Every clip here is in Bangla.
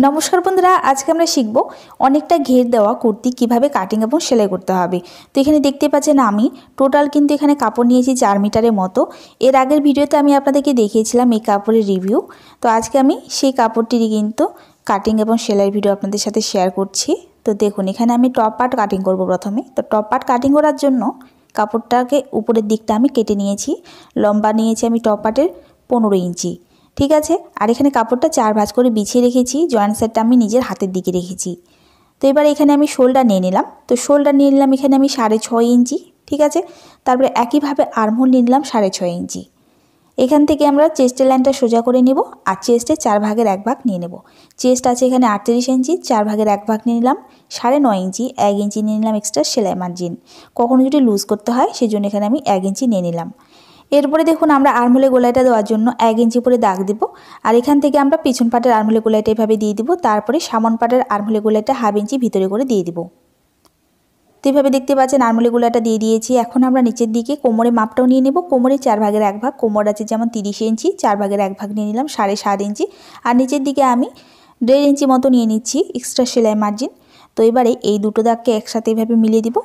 নমস্কার বন্ধুরা, আজকে আমরা শিখব অনেকটা ঘের দেওয়া কুর্তি কিভাবে কাটিং এবং সেলাই করতে হবে। তো এখানে দেখতে পাচ্ছেন আমি টোটাল কিন্তু এখানে কাপড় নিয়েছি 4 মিটারের মতো। এর আগের ভিডিওতে আমি আপনাদেরকে দেখিয়েছিলাম এই কাপড়ের রিভিউ। তো আজকে আমি সেই কাপড়টিরই কিন্তু কাটিং এবং সেলাইয়ের ভিডিও আপনাদের সাথে শেয়ার করছি। তো দেখুন এখানে আমি টপ পার্ট কাটিং করব প্রথমে। তো টপ পার্ট কাটিং করার জন্য কাপড়টাকে উপরের দিকটা আমি কেটে নিয়েছি। লম্বা নিয়েছি আমি টপ পার্টের 15 ইঞ্চি। ঠিক আছে, আর এখানে কাপড়টা 4 ভাঁজ করে বিছিয়ে রেখেছি। জয়েন্ট সাইডটা আমি নিজের হাতের দিকে রেখেছি। তো এবার এখানে আমি শোল্ডার নিয়ে নিলাম। তো শোল্ডার নিয়ে নিলাম এখানে আমি 6.5 ইঞ্চি। ঠিক আছে, তারপরে একইভাবে আর্মহোল নিয়ে নিলাম 6.5 ইঞ্চি। এখান থেকে আমরা চেস্টের লাইনটা সোজা করে নেব আর চেস্টে 4 ভাগের 1 ভাগ নিয়ে নেব। চেস্ট আছে এখানে 38 ইঞ্চি, 4 ভাগের 1 ভাগ নিয়ে নিলাম 9.5 ইঞ্চি। 1 ইঞ্চি নিয়ে নিলাম এক্সট্রা সেলাই মার্জিন, কখনো যদি লুজ করতে হয় সেজন্য এখানে আমি 1 ইঞ্চি নিয়ে নিলাম। এরপরে দেখুন আমরা আর্মহোলে গোলাইটা দেওয়ার জন্য 1 ইঞ্চি করে দাগ দেব। আর এখান থেকে আমরা পিছন পাটের আর্মহোলে গোলাইটা এভাবে দিয়ে দিব। তারপরে সামন পাটের আর্মহোলে গোলাইটা 1/2 ইঞ্চি ভিতরে করে দিয়ে দিব। তো এইভাবে দেখতে পাচ্ছেন আর্মহোলে গোলাইটা দিয়ে দিয়েছি। এখন আমরা নিচের দিকে কোমরের মাপটাও নিয়ে নেব। কোমরের 4 ভাগের 1 ভাগ, কোমর আছে যেমন 30 ইঞ্চি, 4 ভাগের 1 ভাগ নিয়ে নিলাম 7.5 ইঞ্চি। আর নিচের দিকে আমি 1.5 ইঞ্চি মতো নিয়ে নিচ্ছি এক্সট্রা সেলাই মার্জিন। তো এবারে এই দুটো দাগকে একসাথে এভাবে মিলিয়ে দিব।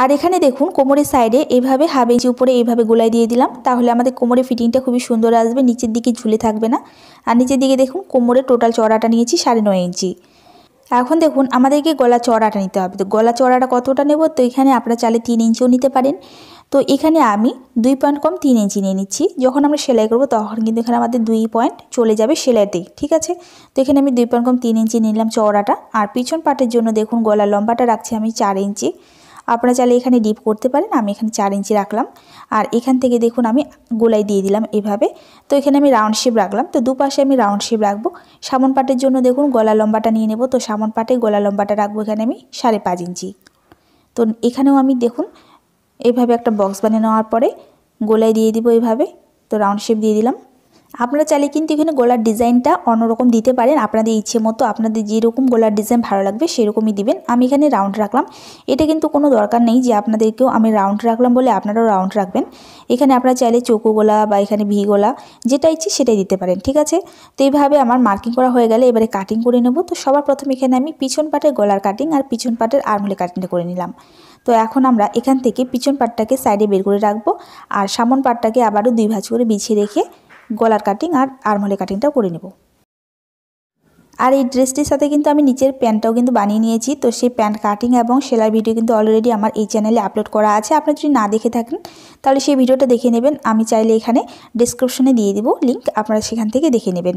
আর এখানে দেখুন কোমরের সাইডে এইভাবে 1/2 ইঞ্চি উপরে এইভাবে গোলাই দিয়ে দিলাম। তাহলে আমাদের কোমরের ফিটিংটা খুবই সুন্দর আসবে, নিচের দিকে ঝুলে থাকবে না। আর নিচের দিকে দেখুন কোমরের টোটাল চওড়াটা নিয়েছি 9.5 ইঞ্চি। এখন দেখুন আমাদেরকে গলা চওড়াটা নিতে হবে। তো গলা চওড়াটা কতটা নেব? তো এখানে আপনারা চাইলে 3 ইঞ্চিও নিতে পারেন। তো এখানে আমি 2 পয়েন্ট কম 3 ইঞ্চি নিয়ে নিচ্ছি। যখন আমরা সেলাই করব তখন কিন্তু এখানে আমাদের 2 পয়েন্ট চলে যাবে সেলাইতেই। ঠিক আছে, তো এখানে আমি 2 পয়েন্ট কম 3 ইঞ্চি নিলাম চওড়াটা। আর পিছন পাটের জন্য দেখুন গলার লম্বাটা রাখছি আমি 4 ইঞ্চি। আপনারা চাইলে এখানে ডিপ করতে পারেন, আমি এখানে 4 ইঞ্চি রাখলাম। আর এখান থেকে দেখুন আমি গোলাই দিয়ে দিলাম এভাবে। তো এখানে আমি রাউন্ড শেপ রাখলাম। তো দুপাশে আমি রাউন্ড শেপ রাখবো। সামন পাটের জন্য দেখুন গলা লম্বাটা নিয়ে নেব। তো সামন পাটে গলা লম্বাটা রাখবো এখানে আমি 5.5 ইঞ্চি। তো এখানেও আমি দেখুন এইভাবে একটা বক্স বানিয়ে নেওয়ার পরে গোলাই দিয়ে দিব এইভাবে। তো রাউন্ড শেপ দিয়ে দিলাম। আপনারা চাইলে কিন্তু এখানে গলার ডিজাইনটা অন্যরকম দিতে পারেন, আপনাদের ইচ্ছে মতো আপনাদের যেরকম গলার ডিজাইন ভালো লাগবে সেরকমই দিবেন। আমি এখানে রাউন্ড রাখলাম। এটা কিন্তু কোনো দরকার নেই যে আপনাদেরকেও আমি রাউন্ড রাখলাম বলে আপনারাও রাউন্ড রাখবেন। এখানে আপনারা চাইলে চৌকো গলা বা এখানে ভি গলা যেটা ইচ্ছে সেটাই দিতে পারেন। ঠিক আছে, তো এইভাবে আমার মার্কিং করা হয়ে গেলে এবারে কাটিং করে নেব। তো সবার প্রথমে এখানে আমি পিছন পাটের গলার কাটিং আর পিছন পাটের আর্মহোলে কাটিংটা করে নিলাম। তো এখন আমরা এখান থেকে পিছন পাটটাকে সাইডে বের করে রাখবো আর সামন পাটটাকে আবারও 2 ভাঁজ করে বিছিয়ে রেখে গলার কাটিং আর আর্মহোলে কাটিংটা করে নেব। আর এই ড্রেসটির সাথে কিন্তু আমি নিচের প্যান্টটাও কিন্তু বানিয়ে নিয়েছি। তো সেই প্যান্ট কাটিং এবং সেলাই ভিডিও কিন্তু অলরেডি আমার এই চ্যানেলে আপলোড করা আছে। আপনারা যদি না দেখে থাকেন তাহলে সেই ভিডিওটা দেখে নেবেন। আমি চাইলে এখানে ডেসক্রিপশনে দিয়ে দিব লিঙ্ক, আপনারা সেখান থেকে দেখে নেবেন।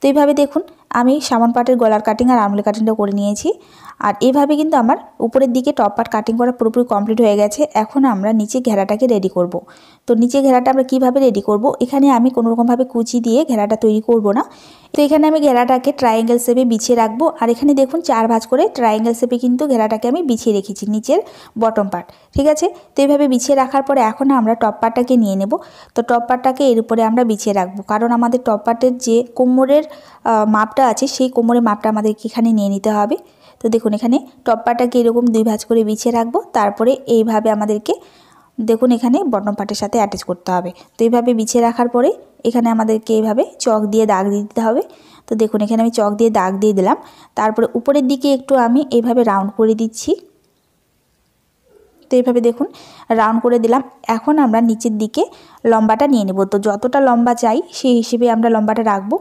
তো এইভাবে দেখুন আমি সামন পাটের গলার কাটিং আর আর্মহোলে কাটিংটা করে নিয়েছি। আর এইভাবে কিন্তু আমার উপরের দিকে টপ পার্ট কাটিং করা পুরোপুরি কমপ্লিট হয়ে গেছে। এখন আমরা নিচে ঘেরাটাকে রেডি করব। তো নিচে ঘেরাটা আমরা কিভাবে রেডি করব? এখানে আমি কোনো রকমভাবে কুচি দিয়ে ঘেরাটা তৈরি করব না। তো এখানে আমি ঘেরাটাকে ট্রায়াঙ্গেল শেপে বিছিয়ে রাখবো। আর এখানে দেখুন 4 ভাঁজ করে ট্রায়াঙ্গেল শেপে কিন্তু ঘেরাটাকে আমি বিছিয়ে রেখেছি নিচের বটম পার্ট। ঠিক আছে, তো এইভাবে বিছিয়ে রাখার পরে এখন আমরা টপ পার্টটাকে নিয়ে নেব। তো টপ পার্টটাকে এর উপরে আমরা বিছিয়ে রাখবো, কারণ আমাদের টপ পার্টের যে কোমরের মাপটা আছে সেই কোমরের মাপটা আমাদেরকে এখানে নিয়ে নিতে হবে। তো দেখুন এখানে টপ পার্টটাকে এরকম 2 ভাঁজ করে বিছিয়ে রাখবো। তারপরে এইভাবে আমাদেরকে দেখুন এখানে বটম পার্টের সাথে অ্যাটাচ করতে হবে। তো এইভাবে বিছিয়ে রাখার পরে এখানে আমাদেরকে এইভাবে চক দিয়ে দাগ দিয়ে দিতে হবে। তো দেখুন এখানে আমি চক দিয়ে দাগ দিয়ে দিলাম। তারপরে উপরের দিকে একটু আমি এইভাবে রাউন্ড করে দিচ্ছি। তো এইভাবে দেখুন রাউন্ড করে দিলাম। এখন আমরা নিচের দিকে লম্বাটা নিয়ে নেব। তো যতটা লম্বা চাই সেই হিসেবে আমরা লম্বাটা রাখবো।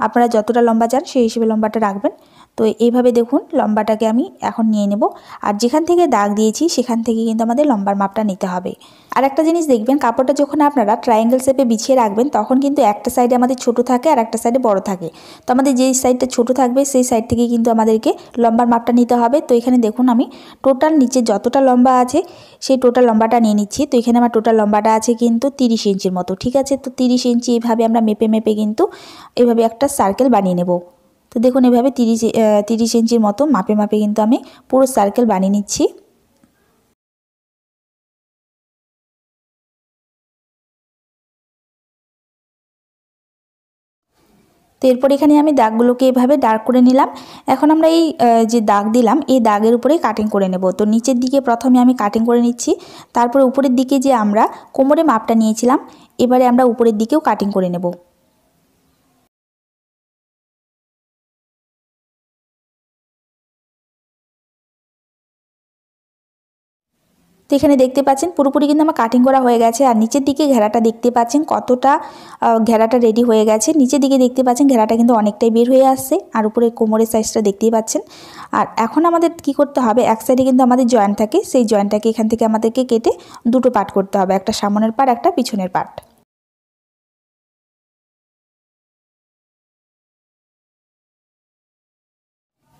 আপনারা যতটা লম্বা চান সেই হিসেবে লম্বাটা রাখবেন। তো এইভাবে দেখুন লম্বাটাকে আমি এখন নিয়ে নেব। আর যেখান থেকে দাগ দিয়েছি সেখান থেকে কিন্তু আমাদের লম্বার মাপটা নিতে হবে। আর একটা জিনিস দেখবেন, কাপড়টা যখন আপনারা ট্রায়াঙ্গেল শেপে বিছিয়ে রাখবেন তখন কিন্তু একটা সাইডে আমাদের ছোট থাকে আর একটা সাইডে বড় থাকে। তো আমাদের যেই সাইডটা ছোট থাকবে সেই সাইড থেকে কিন্তু আমাদেরকে লম্বার মাপটা নিতে হবে। তো এখানে দেখুন আমি টোটাল নিচে যতটা লম্বা আছে সেই টোটাল লম্বাটা নিয়ে নিচ্ছি। তো এখানে আমার টোটাল লম্বাটা আছে কিন্তু 30 ইঞ্চির মতো। ঠিক আছে, তো 30 ইঞ্চি এইভাবে আমরা মেপে মেপে কিন্তু এভাবে একটা সার্কেল বানিয়ে নেব। তো দেখুন এভাবে 30 ইঞ্চির মতো মাপে মাপে কিন্তু আমি পুরো সার্কেল বানিয়ে নিচ্ছি। তো এরপর এখানে আমি দাগগুলোকে এভাবে ডার্ক করে নিলাম। এখন আমরা এই যে দাগ দিলাম এই দাগের উপরে কাটিং করে নেব। তো নিচের দিকে প্রথমে আমি কাটিং করে নিচ্ছি, তারপরে উপরের দিকে যে আমরা কোমরে মাপটা নিয়েছিলাম এবারে আমরা উপরের দিকেও কাটিং করে নেব। তো এখানে দেখতে পাচ্ছেন পুরোপুরি কিন্তু আমার কাটিং করা হয়ে গেছে। আর নিচের দিকে ঘেরাটা দেখতে পাচ্ছেন কতটা ঘেরাটা রেডি হয়ে গেছে। নিচের দিকে দেখতে পাচ্ছেন ঘেরাটা কিন্তু অনেকটাই বের হয়ে আসছে, আর উপরে কোমরের সাইজটা দেখতেই পাচ্ছেন। আর এখন আমাদের কি করতে হবে, এক সাইডে কিন্তু আমাদের জয়েন্ট থাকে, সেই জয়েন্টটাকে এখান থেকে আমাদেরকে কেটে দুটো পার্ট করতে হবে, একটা সামনের পার্ট একটা পিছনের পার্ট।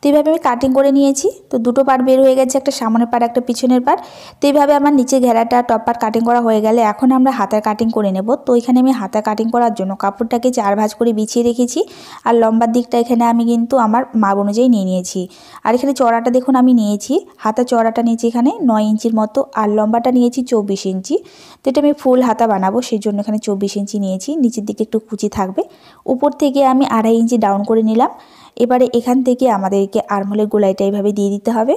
তো এইভাবে আমি কাটিং করে নিয়েছি। তো দুটো পার্ট বের হয়ে গেছে, একটা সামনের পার্ট একটা পিছনের পার্ট। তো এইভাবে আমার নিচে ঘেরাটা টপ পার্ট কাটিং করা হয়ে গেলে এখন আমরা হাতার কাটিং করে নেব। তো এখানে আমি হাতা কাটিং করার জন্য কাপড়টাকে 4 ভাঁজ করে বিছিয়ে রেখেছি। আর লম্বার দিকটা এখানে আমি কিন্তু আমার মাপ অনুযায়ী নিয়ে নিয়েছি। আর এখানে চড়াটা দেখুন আমি নিয়েছি, হাতা চড়াটা নিয়েছি এখানে 9 ইঞ্চির মতো, আর লম্বাটা নিয়েছি 24 ইঞ্চি। তো এটা আমি ফুল হাতা বানাবো সেই জন্য এখানে 24 ইঞ্চি নিয়েছি। নিচের দিকে একটু কুচি থাকবে, উপর থেকে আমি 2.5 ইঞ্চি ডাউন করে নিলাম। এবারে এখান থেকে আমাদেরকে আর্মহোলের গোলাইটা এইভাবে দিয়ে দিতে হবে।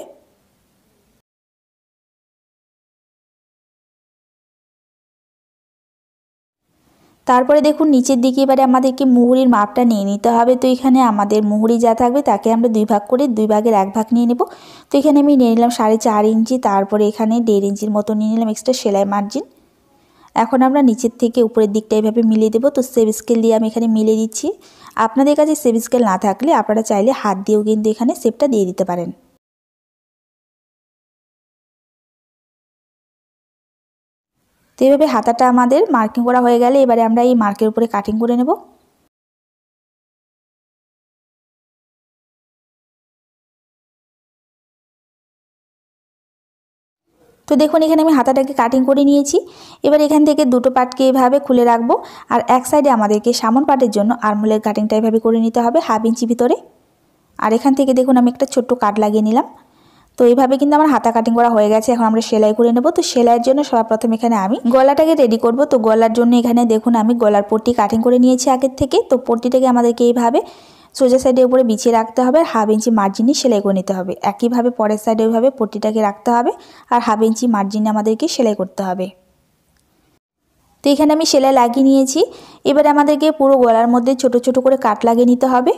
তারপরে দেখুন নিচের দিকে এবারে আমাদেরকে মুহুরির মাপটা নিয়ে নিতে হবে। তো এখানে আমাদের মুহুরি যা থাকবে তাকে আমরা 2 ভাগ করে 2 ভাগের 1 ভাগ নিয়ে নেব। তো এখানে আমি নিয়ে নিলাম 4.5 ইঞ্চি, তারপরে এখানে 1.5 ইঞ্চির মতো নিয়ে নিলাম এক্সট্রা সেলাই মার্জিন। এখন আমরা নিচের থেকে উপরের দিকটা এইভাবে মিলিয়ে দেবো। তো সেভ স্কেল দিয়ে আমি এখানে মিলিয়ে দিচ্ছি। আপনাদের কাছে সেভ স্কেল না থাকলে আপনারা চাইলে হাত দিয়েও কিন্তু এখানে সেভটা দিয়ে দিতে পারেন। তো এইভাবে হাতাটা আমাদের মার্কিং করা হয়ে গেলে এবারে আমরা এই মার্কের উপরে কাটিং করে নেব। তো দেখুন এখানে আমি হাতাটাকে কাটিং করে নিয়েছি। এবার এখান থেকে দুটো পার্টকে এভাবে খুলে রাখবো। আর এক সাইডে আমাদেরকে সামন পার্টের জন্য আর্মহোলের কাটিংটা এভাবে করে নিতে হবে 1/2 ইঞ্চি ভিতরে। আর এখান থেকে দেখুন আমি একটা ছোট্ট কাট লাগিয়ে নিলাম। তো এইভাবে কিন্তু আমার হাতা কাটিং করা হয়ে গেছে। এখন আমরা সেলাই করে নেব। তো সেলাইয়ের জন্য সর্বপ্রথম এখানে আমি গলাটাকে রেডি করব। তো গলার জন্য এখানে দেখুন আমি গলার পট্টি কাটিং করে নিয়েছি আগের থেকে। তো পট্টিটাকে আমাদেরকে এইভাবে সোজা সাইডের উপরে বিছিয়ে রাখতে হবে, আর 1/2 ইঞ্চি মার্জিনে সেলাই করে নিতে হবে। একইভাবে পরের সাইডে ওইভাবে পট্টিটাকে রাখতে হবে, আর 1/2 ইঞ্চি মার্জিনে আমাদেরকে সেলাই করতে হবে। তো এখানে আমি সেলাই লাগিয়ে নিয়েছি। এবারে আমাদেরকে পুরো গলার মধ্যে ছোট ছোট করে কাট লাগিয়ে নিতে হবে।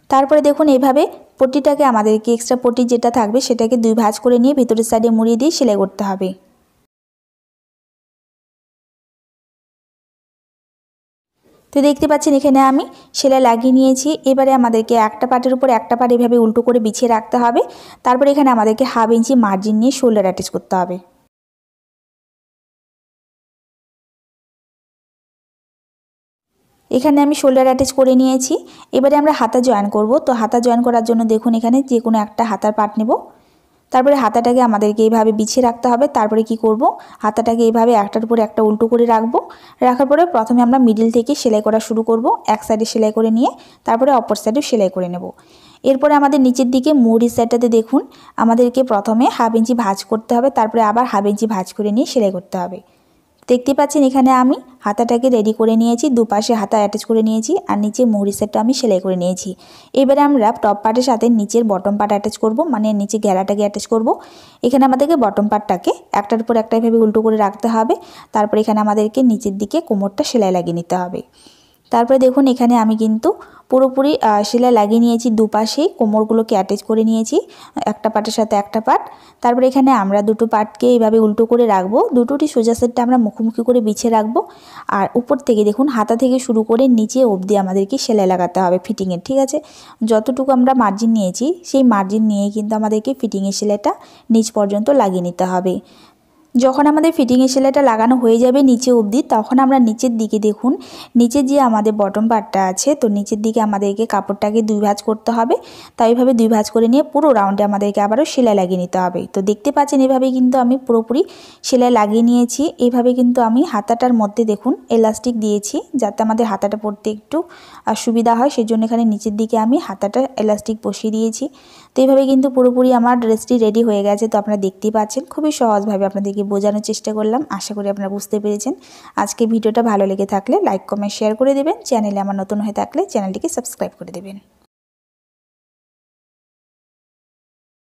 তারপরে দেখুন এইভাবে পট্টিটাকে আমাদেরকে এক্সট্রা পট্টি যেটা থাকবে সেটাকে 2 ভাঁজ করে নিয়ে ভিতরের সাইডে মুড়িয়ে দিয়ে সেলাই করতে হবে। তো দেখতে পাচ্ছেন এখানে আমি সেলাই লাগিয়ে নিয়েছি। এবারে আমাদেরকে একটা পার্টের উপর একটা পার্ট এভাবে উল্টো করে বিছিয়ে রাখতে হবে। তারপরে এখানে আমাদেরকে 1/2 ইঞ্চি মার্জিন নিয়ে শোল্ডার অ্যাটাচ করতে হবে। এখানে আমি শোল্ডার অ্যাটাচ করে নিয়েছি। এবারে আমরা হাতা জয়েন করব। তো হাতা জয়েন করার জন্য দেখুন এখানে যে কোনো একটা হাতার পার্ট নেব। তারপরে হাতাটাকে আমাদেরকে এইভাবে বিছিয়ে রাখতে হবে। তারপরে কি করব, হাতাটাকে এইভাবে একটার উপরে একটা উল্টো করে রাখবো। রাখার পরে প্রথমে আমরা মিডিল থেকে সেলাই করা শুরু করব। এক সাইডে সেলাই করে নিয়ে তারপরে অপর সাইডেও সেলাই করে নেব। এরপরে আমাদের নিচের দিকে মুহুরির সাইডটাতে দেখুন আমাদেরকে প্রথমে 1/2 ইঞ্চি ভাঁজ করতে হবে, তারপরে আবার 1/2 ইঞ্চি ভাঁজ করে নিয়ে সেলাই করতে হবে। দেখতে পাচ্ছেন এখানে আমি হাতাটাকে রেডি করে নিয়েছি, দুপাশে হাতা অ্যাটাচ করে নিয়েছি, আর নিচে মুহুরি সেটটা আমি সেলাই করে নিয়েছি। এবারে আমরা টপ পার্টের সাথে নিচের বটম পার্ট অ্যাটাচ করব, মানে নিচে ঘেরাটাকে অ্যাটাচ করব। এখানে আমাদেরকে বটম পার্টটাকে একটার উপর একটা এভাবে উল্টো করে রাখতে হবে। তারপর এখানে আমাদেরকে নিচের দিকে কোমরটা সেলাই লাগিয়ে নিতে হবে। তারপরে দেখুন এখানে আমি কিন্তু পুরোপুরি সেলাই লাগিয়ে নিয়েছি, দুপাশেই কোমরগুলোকে অ্যাটাচ করে নিয়েছি একটা পার্টের সাথে একটা পার্ট। তারপরে এখানে আমরা দুটো পার্টকে এইভাবে উল্টো করে রাখবো, দুটোটি সোজা সেটটা আমরা মুখোমুখি করে বিছিয়ে রাখবো। আর উপর থেকে দেখুন হাতা থেকে শুরু করে নিচে অবধি আমাদেরকে সেলাই লাগাতে হবে ফিটিংয়ের, ঠিক আছে। যতটুকু আমরা মার্জিন নিয়েছি সেই মার্জিন নিয়েই কিন্তু আমাদেরকে ফিটিংয়ের সেলাইটা নিচ পর্যন্ত লাগিয়ে নিতে হবে। যখন আমাদের ফিটিংয়ের সেলাইটা লাগানো হয়ে যাবে নিচে অবধি, তখন আমরা নিচের দিকে দেখুন নিচে যে আমাদের বটম পার্টটা আছে, তো নিচের দিকে আমাদেরকে কাপড়টাকে 2 ভাঁজ করতে হবে। তাই এইভাবে 2 ভাঁজ করে নিয়ে পুরো রাউন্ডে আমাদেরকে আবারও সেলাই লাগিয়ে নিতে হবে। তো দেখতে পাচ্ছেন এভাবেই কিন্তু আমি পুরোপুরি সেলাই লাগিয়ে নিয়েছি। এইভাবে কিন্তু আমি হাতাটার মধ্যে দেখুন এলাস্টিক দিয়েছি যাতে আমাদের হাতাটা পরতে একটু সুবিধা হয়, সেই জন্য এখানে নিচের দিকে আমি হাতাটা এলাস্টিক বসিয়ে দিয়েছি। তো এইভাবে কিন্তু পুরোপুরি আমার ড্রেসটি রেডি হয়ে গেছে। তো আপনারা দেখতেই পাচ্ছেন, খুবই সহজভাবে আপনাদেরকে বোঝানোর চেষ্টা করলাম। আশা করি আপনারা বুঝতে পেরেছেন। আজকে ভিডিওটা ভালো লেগে থাকলে লাইক কমেন্ট শেয়ার করে দেবেন। চ্যানেলে আমার নতুন হয়ে থাকলে চ্যানেলটিকে সাবস্ক্রাইব করে দেবেন।